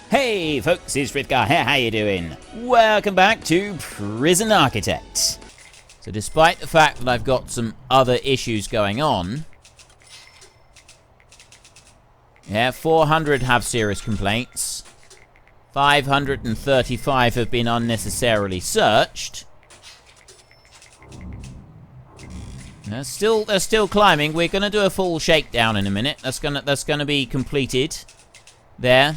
Hey folks, it's Frithgar here, how you doing? Welcome back to Prison Architect. So despite the fact that I've got some other issues going on, 400 have serious complaints, 535 have been unnecessarily searched. They're still climbing. We're gonna do a full shakedown in a minute. That's gonna be completed. There.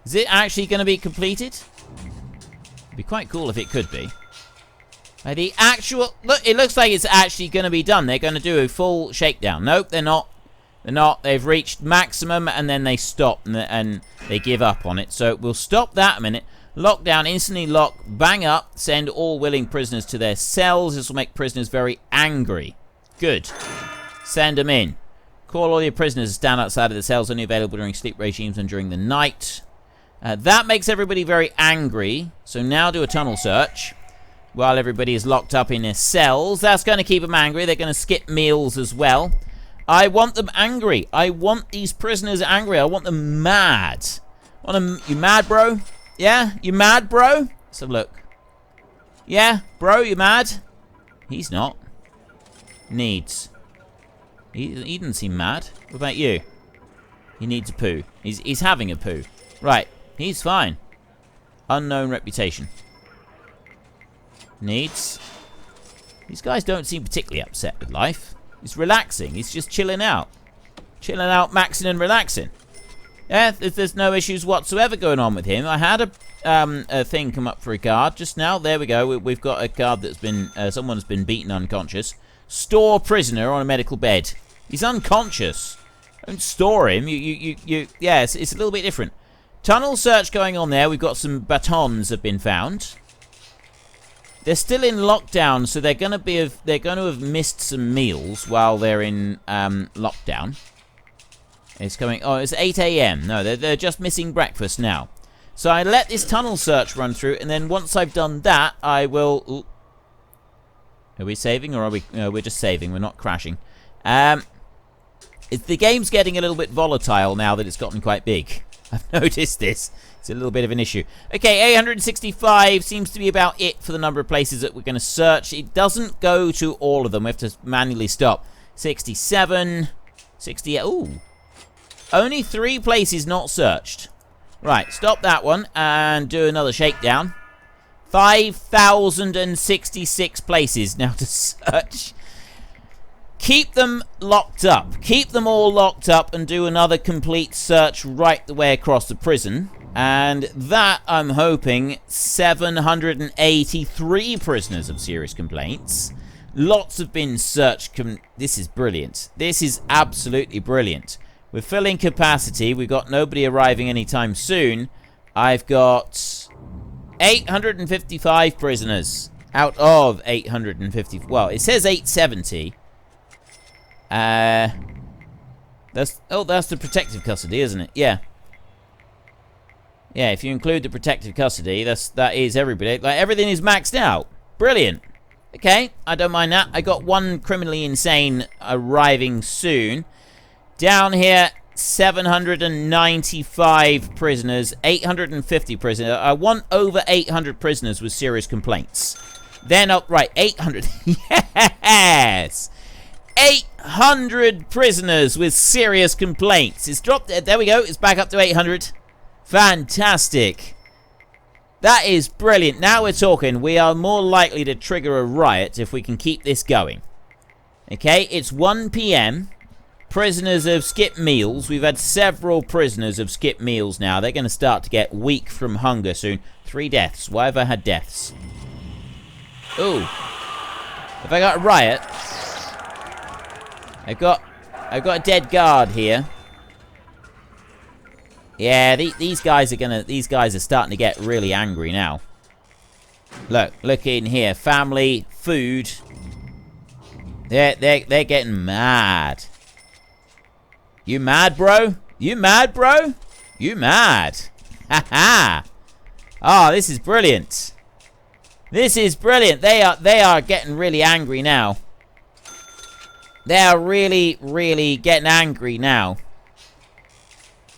Is it actually gonna be completed? It'd be quite cool if it could be. The actual look, it looks like it's actually gonna be done. They're gonna do a full shakedown. Nope, they're not. They're not. They've reached maximum and then they stop and they give up on it. So we'll stop that a minute. Lockdown, instantly lock, bang up, send all willing prisoners to their cells. This will make prisoners very angry. Good. Send them in. Call all your prisoners to stand outside of the cells, only available during sleep regimes and during the night. That makes everybody very angry. So now do a tunnel search while everybody is locked up in their cells. That's going to keep them angry. They're going to skip meals as well. I want them angry. I want these prisoners angry. I want them mad. You mad, bro? Yeah? You mad, bro? Let's have a look. Yeah? Bro, you mad? He's not. Needs. He doesn't seem mad. What about you? He needs a poo. He's having a poo. Right. He's fine. Unknown reputation. Needs. These guys don't seem particularly upset with life. He's relaxing. He's just chilling out. Chilling out, maxing and relaxing. Yeah, there's no issues whatsoever going on with him. I had a thing come up for a guard just now. There we go. We've got a guard that's been... someone has been beaten unconscious. Store prisoner on a medical bed. He's unconscious. Don't store him. Yeah, it's a little bit different. Tunnel search going on there. We've got some batons have been found. They're still in lockdown, so they're going to have missed some meals while they're in lockdown. It's coming. Oh, it's 8 a.m. No, they're just missing breakfast now. So I let this tunnel search run through, and then once I've done that, I will. Ooh. Are we saving, or are we? No, we're just saving. We're not crashing. The game's getting a little bit volatile now that it's gotten quite big. I've noticed this. It's a little bit of an issue. Okay, 865 seems to be about it for the number of places that we're going to search. It doesn't go to all of them. We have to manually stop. 67, 68. Ooh. Only 3 places not searched. Right, stop that one and do another shakedown. 5,066 places now to search. Keep them locked up. Keep them all locked up and do another complete search right the way across the prison. And that, I'm hoping, 783 prisoners of serious complaints. Lots have been searched. This is brilliant. This is absolutely brilliant. We're filling capacity. We've got nobody arriving anytime soon. I've got 855 prisoners out of 850. Well, it says 870. That's the protective custody, isn't it? Yeah. Yeah, if you include the protective custody, that is everybody. Like, everything is maxed out. Brilliant. Okay, I don't mind that. I got one criminally insane arriving soon. Down here, 795 prisoners, 850 prisoners. I want over 800 prisoners with serious complaints. Then up, right, 800. Yes! 800 prisoners with serious complaints. It's dropped. There we go. It's back up to 800. Fantastic. That is brilliant. Now we're talking. We are more likely to trigger a riot if we can keep this going. Okay, it's 1 p.m. Prisoners have skipped meals. We've had several prisoners have skipped meals now. They're going to start to get weak from hunger soon. 3 deaths. Why have I had deaths? Ooh. Have I got a riot? I've got a dead guard here. Yeah, these guys are starting to get really angry now. Look in here. Family, food. They're getting mad. You mad, bro? You mad, bro? You mad? Ha ha! Oh, this is brilliant. This is brilliant. They are getting really angry now. They are really, getting angry now.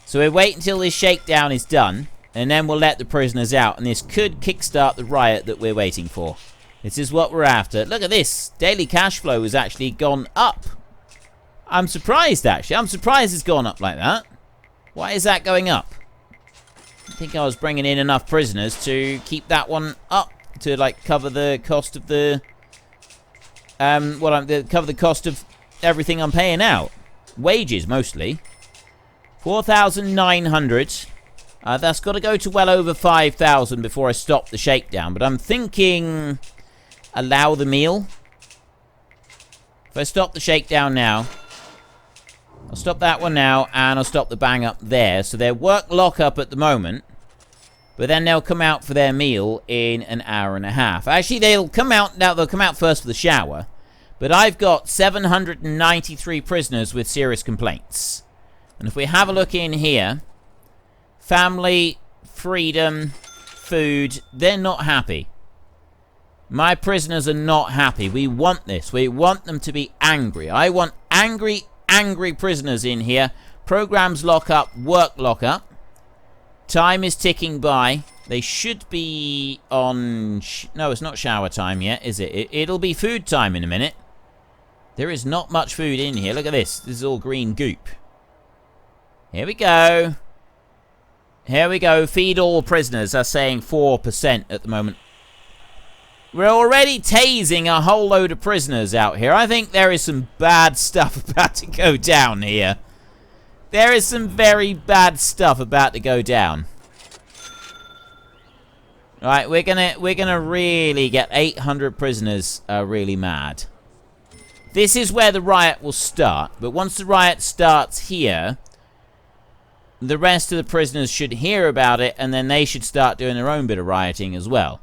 So we wait until this shakedown is done. And then we'll let the prisoners out. And this could kickstart the riot that we're waiting for. This is what we're after. Look at this. Daily cash flow has actually gone up. I'm surprised, actually. I'm surprised it's gone up like that. Why is that going up? I think I was bringing in enough prisoners to keep that one up. To, like, cover the cost of the... cover the cost of everything I'm paying out. Wages, mostly. 4,900. That's got to go to well over 5,000 before I stop the shakedown. But I'm thinking... allow the meal. If I stop the shakedown now, I'll stop that one now, and I'll stop the bang up there. So they're work lock up at the moment, but then they'll come out for their meal in an hour and a half. Actually, they'll come out now. They'll come out first for the shower, but I've got 793 prisoners with serious complaints. And if we have a look in here, family, freedom, food, they're not happy. My prisoners are not happy. We want this. We want them to be angry. I want angry prisoners in here. Programs lock up, work lock up. Time is ticking by. They should be on... no, it's not shower time yet, is it? It'll be food time in a minute. There is not much food in here. Look at this. This is all green goop. Here we go. Here we go. Feed all prisoners. That's saying 4% at the moment. We're already tasing a whole load of prisoners out here. I think there is some bad stuff about to go down here. There is some very bad stuff about to go down. Right, we're gonna really get 800 prisoners really mad. This is where the riot will start. But once the riot starts here, the rest of the prisoners should hear about it, and then they should start doing their own bit of rioting as well.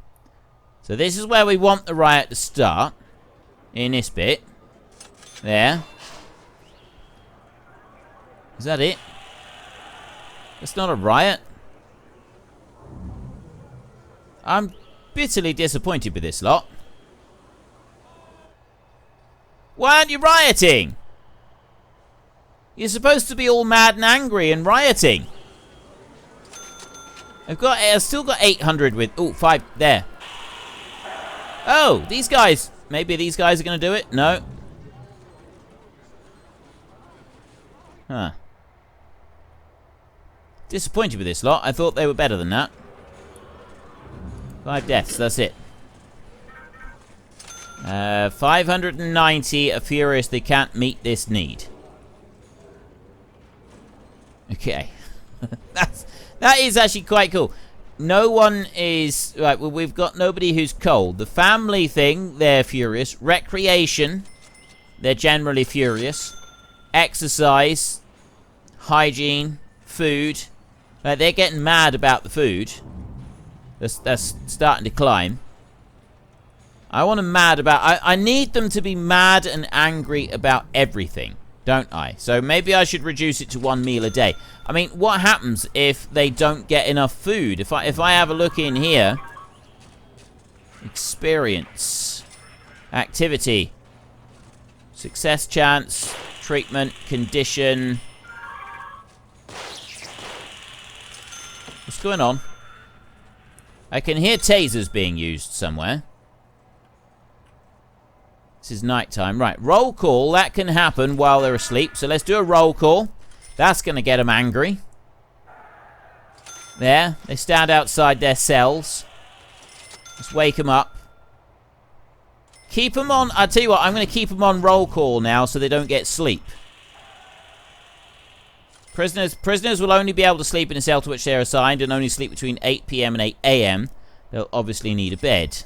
So this is where we want the riot to start. In this bit. There. Is that it? That's not a riot. I'm bitterly disappointed with this lot. Why aren't you rioting? You're supposed to be all mad and angry and rioting. I've still got 800 with... oh, 5 there. Oh, these guys. Maybe these guys are going to do it? No. Huh. Disappointed with this lot. I thought they were better than that. 5 deaths, that's it. 590 are furious they can't meet this need. Okay. That is actually quite cool. No one is... right, well, we've got nobody who's cold. The family thing, they're furious. Recreation, they're generally furious. Exercise, hygiene, food. They're getting mad about the food. That's starting to climb. I want them mad about... I need them to be mad and angry about everything, don't I? So maybe I should reduce it to 1 meal a day. I mean, what happens if they don't get enough food? If I have a look in here... experience. Activity. Success chance. Treatment. Condition. What's going on? I can hear tasers being used somewhere. This is nighttime. Right, roll call. That can happen while they're asleep. So let's do a roll call. That's going to get them angry. There. They stand outside their cells. Let's wake them up. Keep them on... I'll tell you what, I'm going to keep them on roll call now so they don't get sleep. Prisoners will only be able to sleep in a cell to which they're assigned and only sleep between 8 PM and 8 AM. They'll obviously need a bed.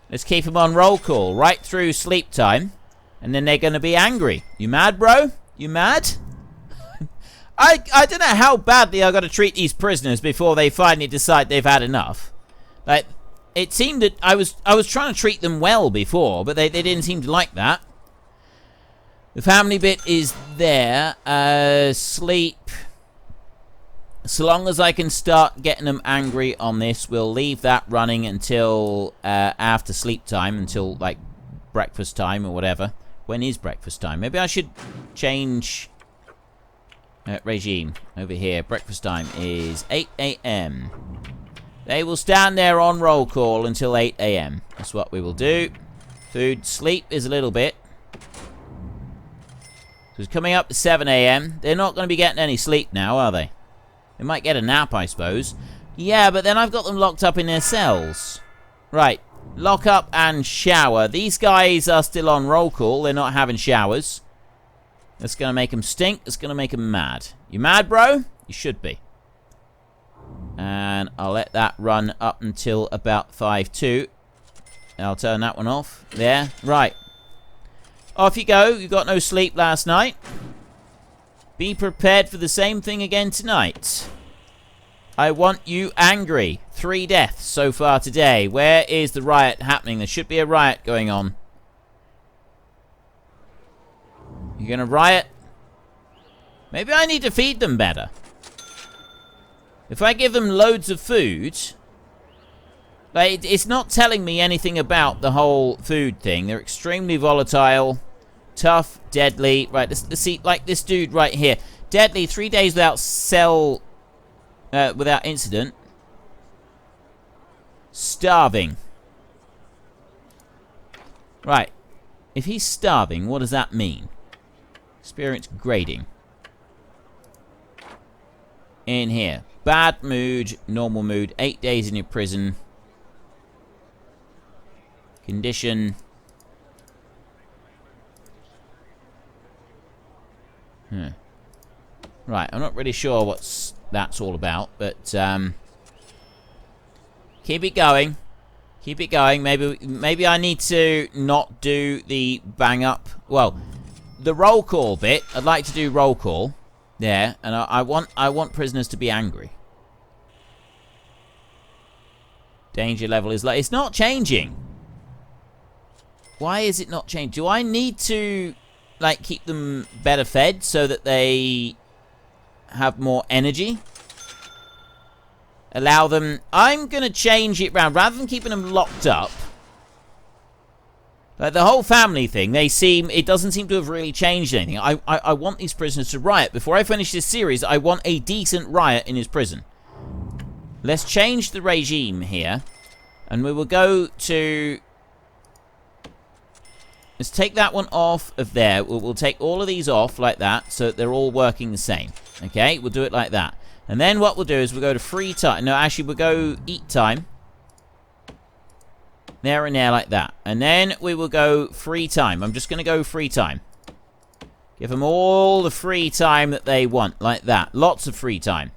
Let's keep them on roll call right through sleep time. And then they're going to be angry. You mad, bro? You mad? I don't know how badly I've got to treat these prisoners before they finally decide they've had enough. Like, it seemed that I was trying to treat them well before, but they didn't seem to like that. The family bit is there. Sleep. So long as I can start getting them angry on this, we'll leave that running until after sleep time, until like breakfast time or whatever. When is breakfast time? Maybe I should change... regime over here. Breakfast time is 8 a.m. They will stand there on roll call until 8 a.m. That's what we will do. Food, sleep is a little bit. So it's coming up to 7 a.m. They're not going to be getting any sleep now, are they? They might get a nap, I suppose. Yeah, but then I've got them locked up in their cells. Right. Lock up and shower. These guys are still on roll call. They're not having showers. That's going to make them stink. It's going to make them mad. You mad, bro? You should be. And I'll let that run up until about 5-2. I'll turn that one off. There. Right. Off you go. You got no sleep last night. Be prepared for the same thing again tonight. I want you angry. 3 deaths so far today. Where is the riot happening? There should be a riot going on. You gonna riot? Maybe I need to feed them better. If I give them loads of food... Like, it's not telling me anything about the whole food thing. They're extremely volatile. Tough, deadly. Right, let's see, like this dude right here. Deadly, 3 days without without incident. Starving. Right. If he's starving, what does that mean? Experience grading. In here. Bad mood, normal mood, 8 days in your prison. Condition. Right, I'm not really sure what that's all about, but keep it going. Keep it going. Maybe I need to not do the bang up. Well, the roll call bit. I'd like to do roll call. There, and I want prisoners to be angry. Danger level is like, it's not changing. Why is it not changing? Do I need to like keep them better fed so that they have more energy? Allow them... I'm going to change it round. Rather than keeping them locked up, like the whole family thing, it doesn't seem to have really changed anything. I want these prisoners to riot. Before I finish this series, I want a decent riot in his prison. Let's change the regime here. And we will go to... Let's take that one off of there. We'll take all of these off like that so that they're all working the same. Okay, we'll do it like that. And then what we'll do is we'll go to free time. No, actually, we'll go eat time. There and there like that. And then we will go free time. I'm just going to go free time. Give them all the free time that they want. Like that. Lots of free time.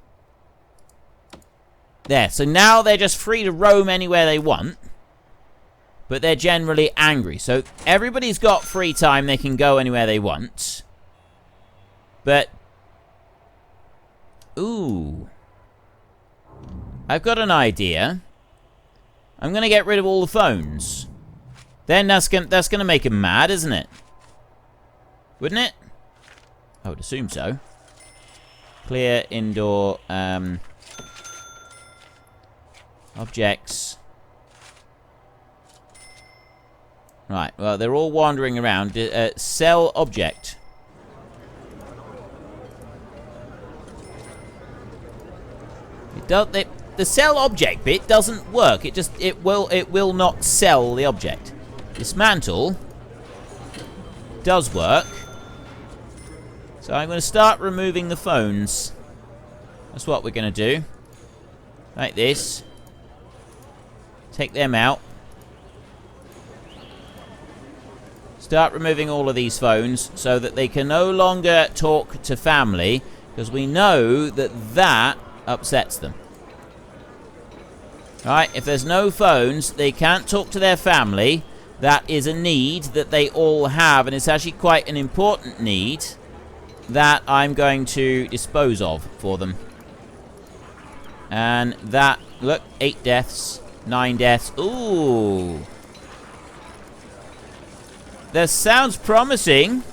There. So now they're just free to roam anywhere they want. But they're generally angry. So everybody's got free time. They can go anywhere they want. But... Ooh. I've got an idea. I'm going to get rid of all the phones. Then that's gonna make them mad, isn't it? Wouldn't it? I would assume so. Clear indoor objects. Right, well, they're all wandering around. Cell object. The sell object bit doesn't work. It will not sell the object. Dismantle does work. So I'm going to start removing the phones. That's what we're going to do. Like this. Take them out. Start removing all of these phones so that they can no longer talk to family, because we know that upsets them. Right, if there's no phones, they can't talk to their family. That is a need that they all have, and it's actually quite an important need that I'm going to dispose of for them. And that, look, 8 deaths, 9 deaths. Ooh. This sounds promising.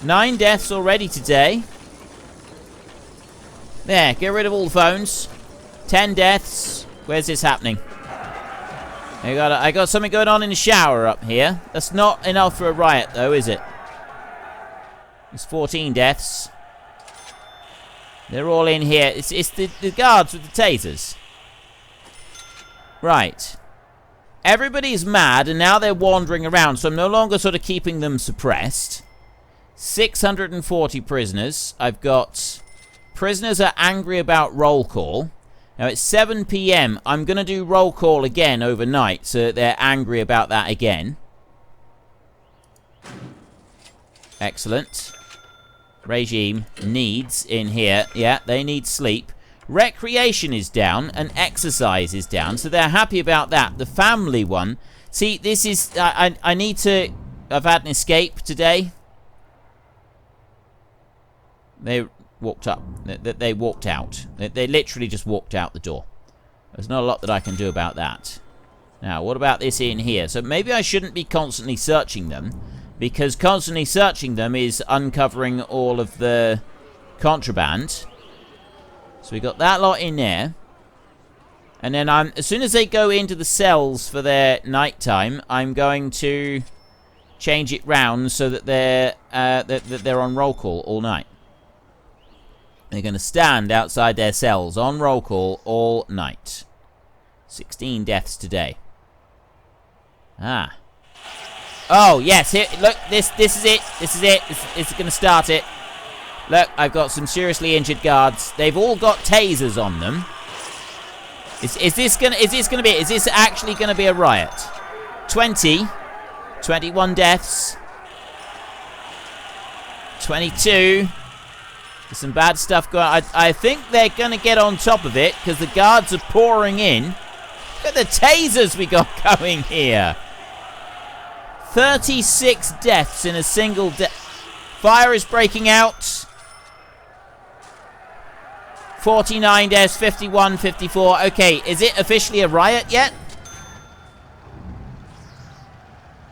9 deaths already today. There, get rid of all the phones. 10 deaths. Where's this happening? I got something going on in the shower up here. That's not enough for a riot, though, is it? It's 14 deaths. They're all in here. It's the guards with the tasers. Right. Everybody's mad, and now they're wandering around, so I'm no longer sort of keeping them suppressed. 640 prisoners. I've got... Prisoners are angry about roll call. Now, it's 7 p.m. I'm going to do roll call again overnight, so that they're angry about that again. Excellent. Regime needs in here. Yeah, they need sleep. Recreation is down and exercise is down, so they're happy about that. The family one. See, this is... I need to... I've had an escape today. They walked up. They walked out. They literally just walked out the door. There's not a lot that I can do about that. Now, what about this in here? So maybe I shouldn't be constantly searching them, because constantly searching them is uncovering all of the contraband. So we got that lot in there. And then as soon as they go into the cells for their nighttime, I'm going to change it round so that they're on roll call all night. They're going to stand outside their cells on roll call all night. 16 deaths today. Ah. Oh, yes. Here, look, this is it. This is it. This is going to start it. Look, I've got some seriously injured guards. They've all got tasers on them. Is this actually going to be a riot? 21 deaths. 22. There's some bad stuff going on. I think they're going to get on top of it because the guards are pouring in. Look at the tasers we got going here. 36 deaths in a single death. Fire is breaking out. 49 deaths, 51, 54. Okay, is it officially a riot yet?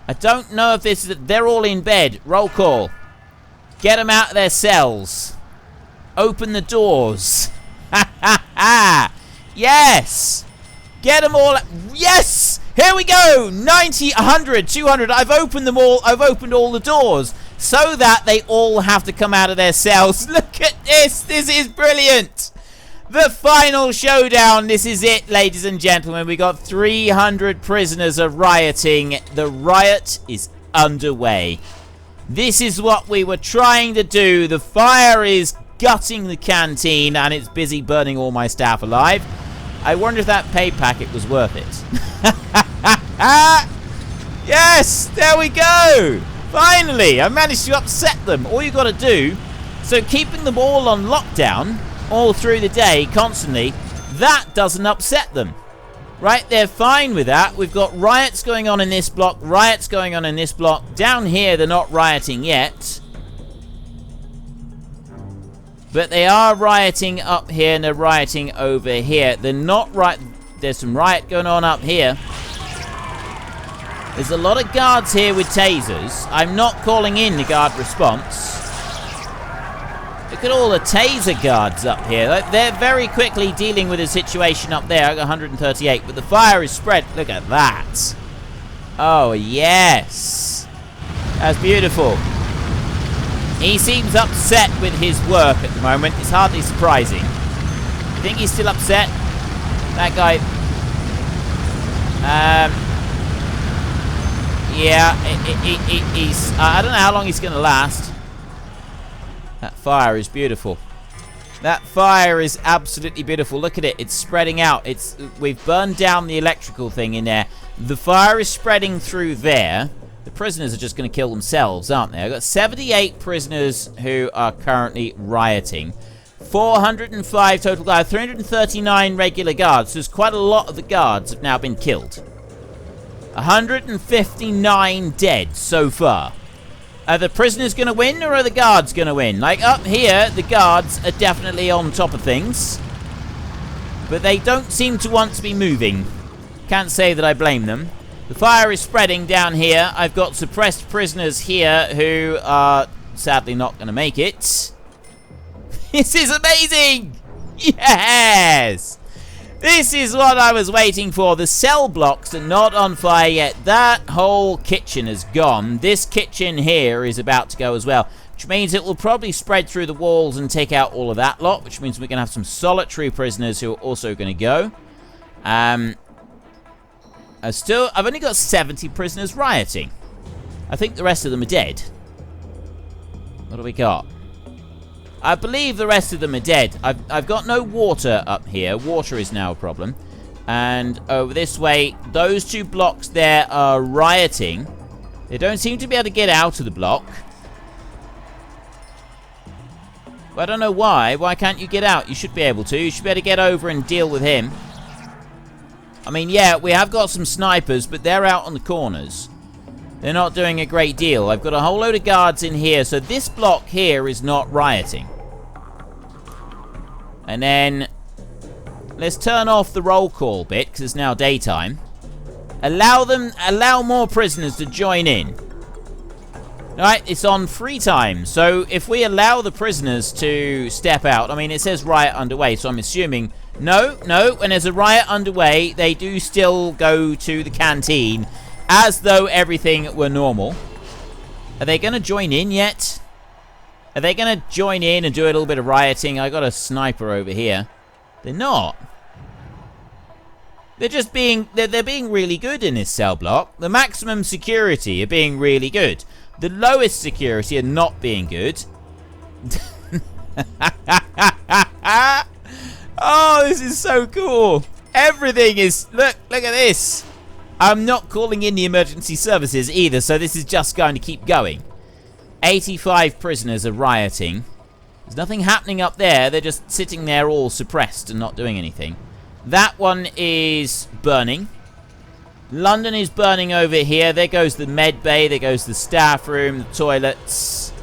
I don't know if this is... They're all in bed. Roll call. Get them out of their cells. Open the doors. Ha ha ha! Yes! Get them all... Yes! Here we go! 90, 100, 200. I've opened them all. I've opened all the doors. So that they all have to come out of their cells. Look at this! This is brilliant! The final showdown. This is it, ladies and gentlemen. We got 300 prisoners are rioting. The riot is underway. This is what we were trying to do. The fire is gutting the canteen, and it's busy burning all my staff alive. I wonder if that pay packet was worth it. Yes! There we go! Finally! I managed to upset them. All you got to do... So keeping them all on lockdown all through the day, constantly, that doesn't upset them. Right? They're fine with that. We've got riots going on in this block, riots going on in this block. Down here, they're not rioting yet. But they are rioting up here, and they're rioting over here. They're not right... There's some riot going on up here. There's a lot of guards here with tasers. I'm not calling in the guard response. Look at all the taser guards up here. They're very quickly dealing with the situation up there. I got 138, but the fire is spread. Look at that. Oh, yes. That's beautiful. He seems upset with his work at the moment. It's hardly surprising. You think he's still upset? That guy... yeah, he's... I don't know how long he's going to last. That fire is beautiful. That fire is absolutely beautiful. Look at it. It's spreading out. We've burned down the electrical thing in there. The fire is spreading through there. The prisoners are just going to kill themselves, aren't they? I've got 78 prisoners who are currently rioting. 405 total guards. 339 regular guards. So there's quite a lot of the guards have now been killed. 159 dead so far. Are the prisoners going to win, or are the guards going to win? Like, up here, the guards are definitely on top of things. But they don't seem to want to be moving. Can't say that I blame them. The fire is spreading down here. I've got suppressed prisoners here who are sadly not going to make it. This is amazing! Yes! This is what I was waiting for. The cell blocks are not on fire yet. That whole kitchen is gone. This kitchen here is about to go as well. which means it will probably spread through the walls and take out all of that lot, which means we're going to have some solitary prisoners who are also going to go. I've only got 70 prisoners rioting. I think the rest of them are dead. What do we got? I believe the rest of them are dead. I've got no water up here. Water is now a problem. And over this way, those 2 blocks there are rioting. They don't seem to be able to get out of the block. I don't know why. Why can't you get out? You should be able to. You should be able to get over and deal with him. I mean, yeah, we have got some snipers, but they're out on the corners. They're not doing a great deal. I've got a whole load of guards in here, so this block here is not rioting. And then, let's turn off the roll call bit, because it's now daytime. Allow more prisoners to join in. Alright, it's on free time, so if we allow the prisoners to step out, I mean, it says riot underway, so I'm assuming, no, when there's a riot underway, they do still go to the canteen, as though everything were normal. Are they going to join in yet? Are they going to join in and do a little bit of rioting? I got a sniper over here. They're not. They're just being, they're being really good in this cell block. The maximum security are being really good. The lowest security are not being good. Oh, this is so cool. Everything is... Look at this. I'm not calling in the emergency services either, so this is just going to keep going. 85 prisoners are rioting. There's nothing happening up there. They're just sitting there all suppressed and not doing anything. That one is burning. London is burning over here. There goes the med bay. There goes the staff room, the toilets.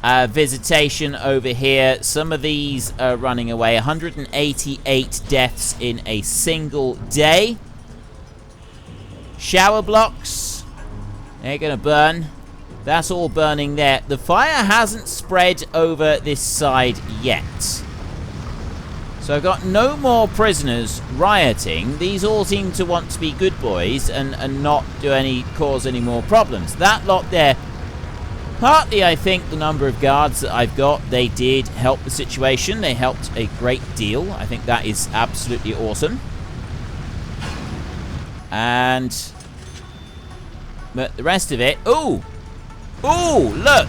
Visitation over here. Some of these are running away. 188 deaths in a single day. Shower blocks. They're going to burn. That's all burning there. The fire hasn't spread over this side yet. So I've got no more prisoners rioting. These all seem to want to be good boys and not cause any more problems. That lot there, partly I think the number of guards that I've got, they did help the situation. They helped a great deal. I think that is absolutely awesome. But the rest of it, ooh, look.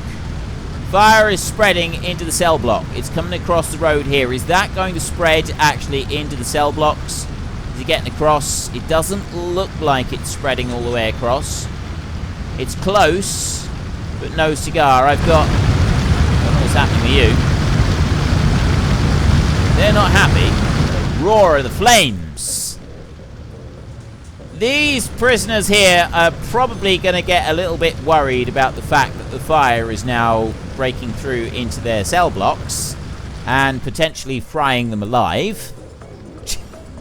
Fire is spreading into the cell block. It's coming across the road here. Is that going to spread actually into the cell blocks? Is it getting across? It doesn't look like it's spreading all the way across. It's close, but no cigar. I don't know what's happening with you. They're not happy. The roar of the flames. These prisoners here are probably going to get a little bit worried about the fact that the fire is now breaking through into their cell blocks and potentially frying them alive,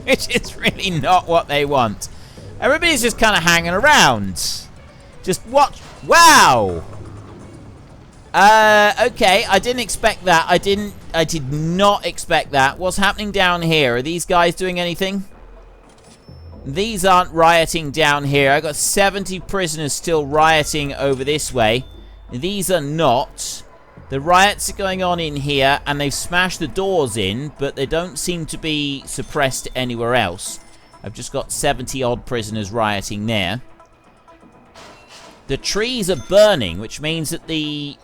which is really not what they want. Everybody's just kind of hanging around. Just watch. Wow. Okay, I didn't expect that. I did not expect that. What's happening down here? Are these guys doing anything? These aren't rioting down here. I got 70 prisoners still rioting over this way. These are not. The riots are going on in here, and they've smashed the doors in, but they don't seem to be suppressed anywhere else. I've just got 70-odd prisoners rioting there. The trees are burning, which means that the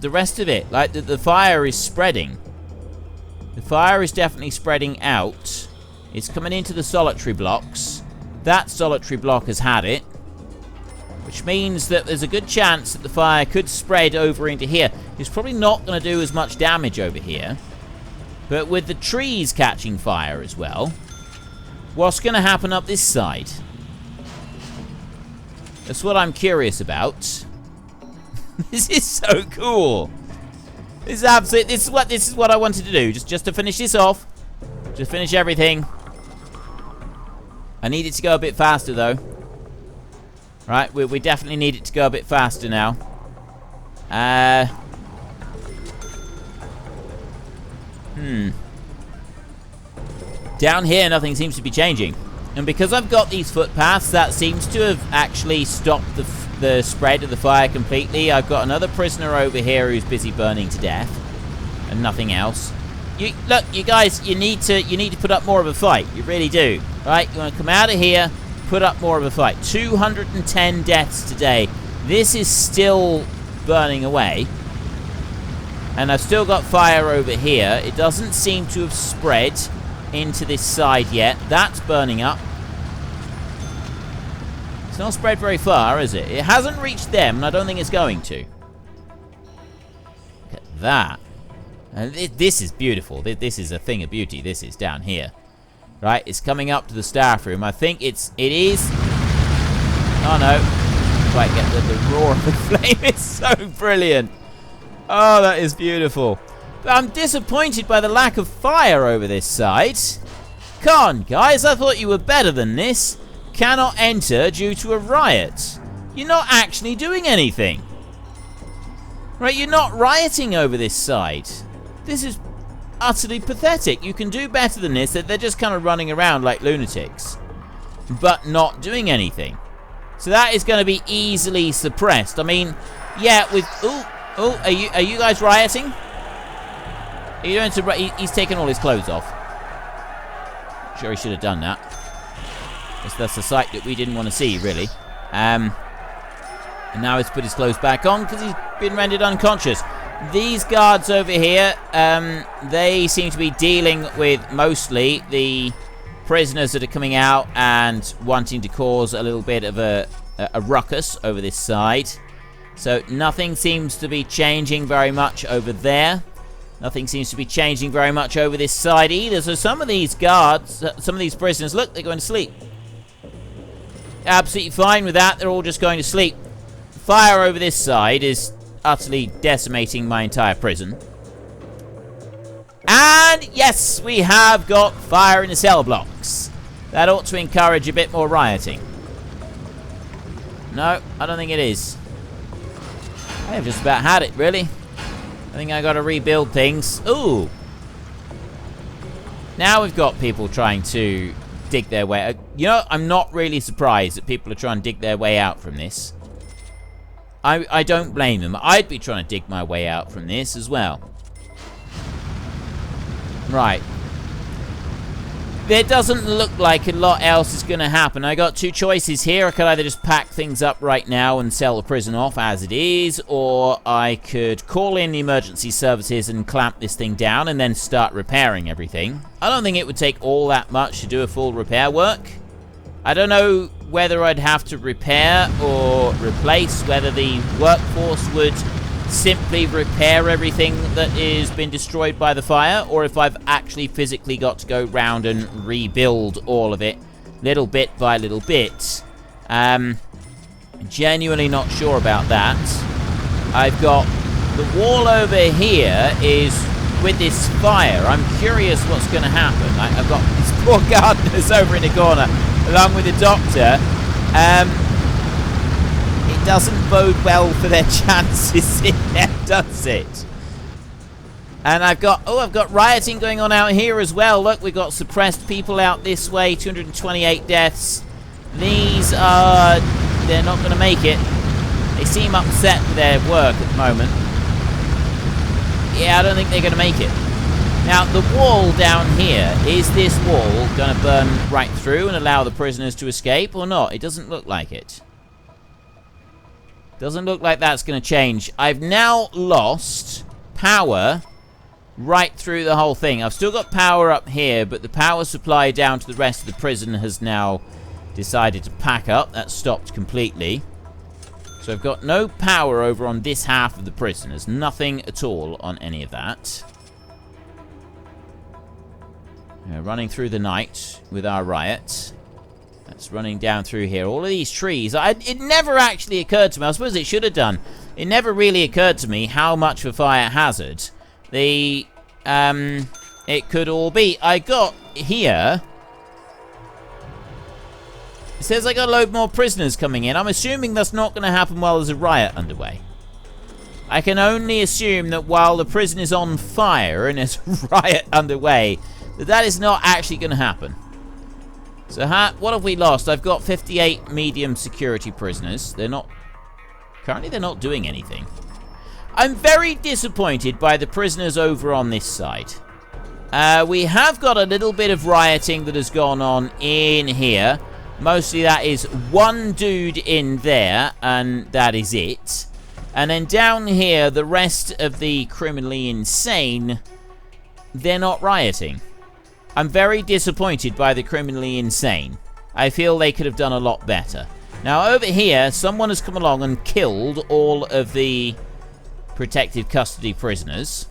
rest of it, like the fire is spreading. The fire is definitely spreading out. It's coming into the solitary blocks. That solitary block has had it, which means that there's a good chance that the fire could spread over into here. It's probably not going to do as much damage over here, but with the trees catching fire as well, what's going to happen up this side? That's what I'm curious about. This is so cool. This is absolute. This is what I wanted to do. Just to finish this off. Just finish everything. I need it to go a bit faster though. Right, we definitely need it to go a bit faster now. Down here, nothing seems to be changing. And because I've got these footpaths, that seems to have actually stopped the spread of the fire completely. I've got another prisoner over here who's busy burning to death, and nothing else. Look, you guys, you need to put up more of a fight. You really do. Right? You want to come out of here, put up more of a fight. 210 deaths today. This is still burning away. And I've still got fire over here. It doesn't seem to have spread into this side yet. That's burning up. It's not spread very far, is it? It hasn't reached them, and I don't think it's going to. Look at that. This is beautiful. This is a thing of beauty. This is down here. Right, it's coming up to the staff room. I think it is... Oh, no. Quite get the roar of the flame. It's so brilliant. Oh, that is beautiful. But I'm disappointed by the lack of fire over this side. Come on, guys. I thought you were better than this. Cannot enter due to a riot. You're not actually doing anything. Right, you're not rioting over this side. This is utterly pathetic. You can do better than this. They're just kind of running around like lunatics, but not doing anything. So that is going to be easily suppressed. I mean, yeah, with... Oh, are you guys rioting? Are you going to... He's taken all his clothes off. Sure he should have done that. That's a sight that we didn't want to see, really. And now he's put his clothes back on because he's been rendered unconscious. These guards over here, they seem to be dealing with mostly the prisoners that are coming out and wanting to cause a little bit of a ruckus over this side. So nothing seems to be changing very much over there. Nothing seems to be changing very much over this side either. So some of these guards, some of these prisoners, look, they're going to sleep. Absolutely fine with that. They're all just going to sleep. Fire over this side is utterly decimating my entire prison. And yes, we have got fire in the cell blocks. That ought to encourage a bit more rioting. No, I don't think it is. I've just about had it, really. I think I got to rebuild things. Ooh. Now we've got people trying to dig their way. You know, I'm not really surprised that people are trying to dig their way out from this. I don't blame them. I'd be trying to dig my way out from this as well. Right. There doesn't look like a lot else is going to happen. I got two choices here. I could either just pack things up right now and sell the prison off as it is, or I could call in the emergency services and clamp this thing down and then start repairing everything. I don't think it would take all that much to do a full repair work. I don't know whether I'd have to repair or replace, whether the workforce would simply repair everything that has been destroyed by the fire, or if I've actually physically got to go round and rebuild all of it little bit by little bit. Genuinely not sure about that. I've got the wall over here is with this fire. I'm curious what's going to happen. I've got these poor gardeners over in the corner along with the doctor. It doesn't bode well for their chances in there, does it? And I've got rioting going on out here as well. Look, we've got suppressed people out this way, 228 deaths. These are... they're not going to make it. They seem upset with their work at the moment. Yeah, I don't think they're going to make it. Now, the wall down here, is this wall going to burn right through and allow the prisoners to escape or not? It doesn't look like it. Doesn't look like that's going to change. I've now lost power right through the whole thing. I've still got power up here, but the power supply down to the rest of the prison has now decided to pack up. That's stopped completely. So I've got no power over on this half of the prison. There's nothing at all on any of that. Running through the night with our riot. That's running down through here. All of these trees. It never actually occurred to me. I suppose it should have done. It never really occurred to me how much of a fire hazard it could all be. I got here. It says I got a load more prisoners coming in. I'm assuming that's not going to happen while there's a riot underway. I can only assume that while the prison is on fire and there's a riot underway, that is not actually going to happen. So what have we lost? I've got 58 medium security prisoners. They're not Currently, they're not doing anything. I'm very disappointed by the prisoners over on this side. We have got a little bit of rioting that has gone on in here. Mostly that is one dude in there, and that is it. And then down here, the rest of the criminally insane, they're not rioting. I'm very disappointed by the criminally insane. I feel they could have done a lot better. Now over here, someone has come along and killed all of the protective custody prisoners,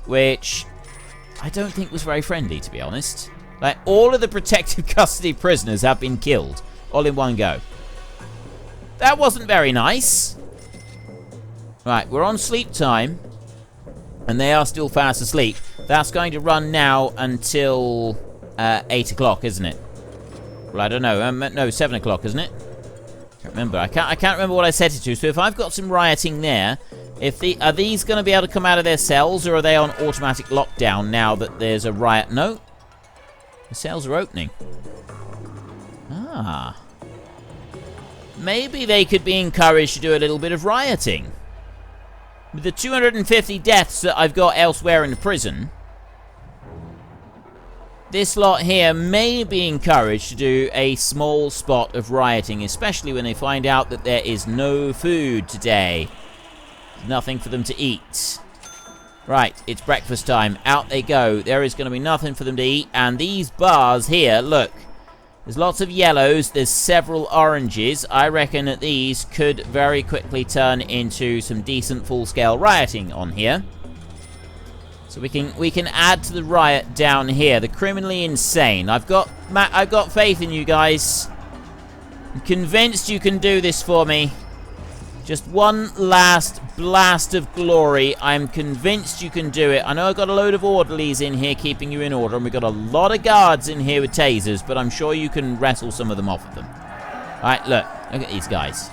which I don't think was very friendly, to be honest. Like, all of the protective custody prisoners have been killed, all in one go. That wasn't very nice. Right, we're on sleep time, and they are still fast asleep. That's going to run now until 8 o'clock, isn't it? Well, I don't know. No, 7 o'clock, isn't it? I can't remember. I can't remember what I set it to. So if I've got some rioting there, are these going to be able to come out of their cells, or are they on automatic lockdown now that there's a riot? No. The cells are opening. Ah. Maybe they could be encouraged to do a little bit of rioting. With the 250 deaths that I've got elsewhere in the prison, this lot here may be encouraged to do a small spot of rioting, especially when they find out that there is no food today. There's nothing for them to eat. Right, it's breakfast time. Out they go. There is going to be nothing for them to eat. And these bars here, look. There's lots of yellows. There's several oranges. I reckon that these could very quickly turn into some decent full-scale rioting on here. So we can add to the riot down here. The criminally insane. I've got faith in you guys. I'm convinced you can do this for me. Just one last blast of glory. I'm convinced you can do it. I know I've got a load of orderlies in here keeping you in order, and we've got a lot of guards in here with tasers, but I'm sure you can wrestle some of them off of them. Alright, look at these guys.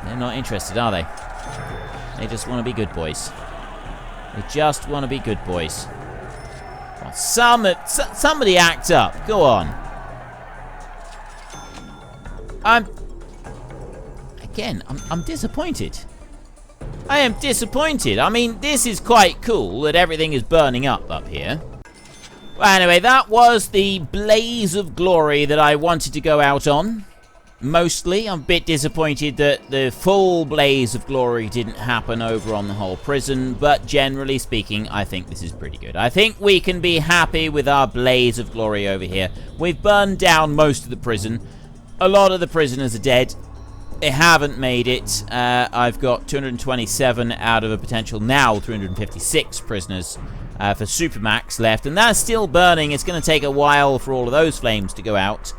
They're not interested, are they? They just want to be good boys. They just want to be good boys. Well, somebody act up. Go on. I'm disappointed. I am disappointed. I mean, this is quite cool that everything is burning up here. Well, anyway, that was the blaze of glory that I wanted to go out on. Mostly, I'm a bit disappointed that the full blaze of glory didn't happen over on the whole prison, but generally speaking, I think this is pretty good. I think we can be happy with our blaze of glory over here. We've burned down most of the prison. A lot of the prisoners are dead. They haven't made it. I've got 227 out of a potential now 356 prisoners for Supermax left, and that's still burning. It's going to take a while for all of those flames to go out.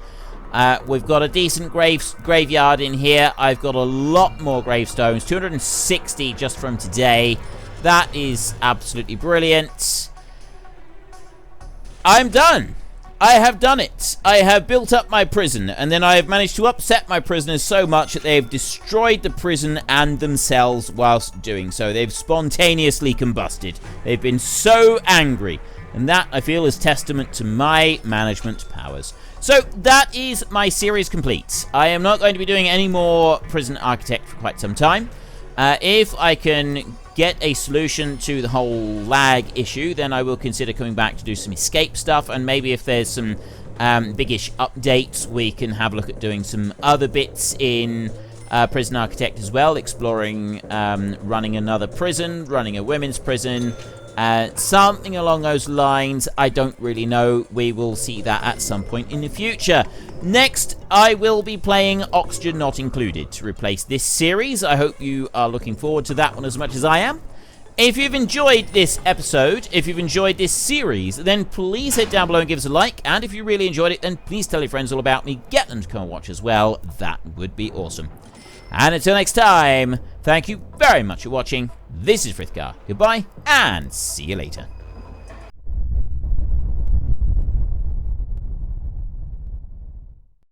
We've got a decent graveyard in here. I've got a lot more gravestones, 260 just from today. That is absolutely brilliant. I'm done. I have done it. I have built up my prison, and then I have managed to upset my prisoners so much that they've destroyed the prison and themselves whilst doing so. They've spontaneously combusted. They've been so angry, and that, I feel, is testament to my management powers. So, that is my series complete. I am not going to be doing any more Prison Architect for quite some time. If I can get a solution to the whole lag issue, then I will consider coming back to do some escape stuff, and maybe if there's some biggish updates, we can have a look at doing some other bits in Prison Architect as well, exploring running another prison, running a women's prison, something along those lines. I don't really know. We will see that at some point in the future. Next, I will be playing Oxygen Not Included to replace this series. I hope you are looking forward to that one as much as I am. If you've enjoyed this episode, if you've enjoyed this series, then please head down below and give us a like. And if you really enjoyed it, then please tell your friends all about me. Get them to come and watch as well. That would be awesome. And until next time, thank you very much for watching. This is Frithgar. Goodbye, and see you later.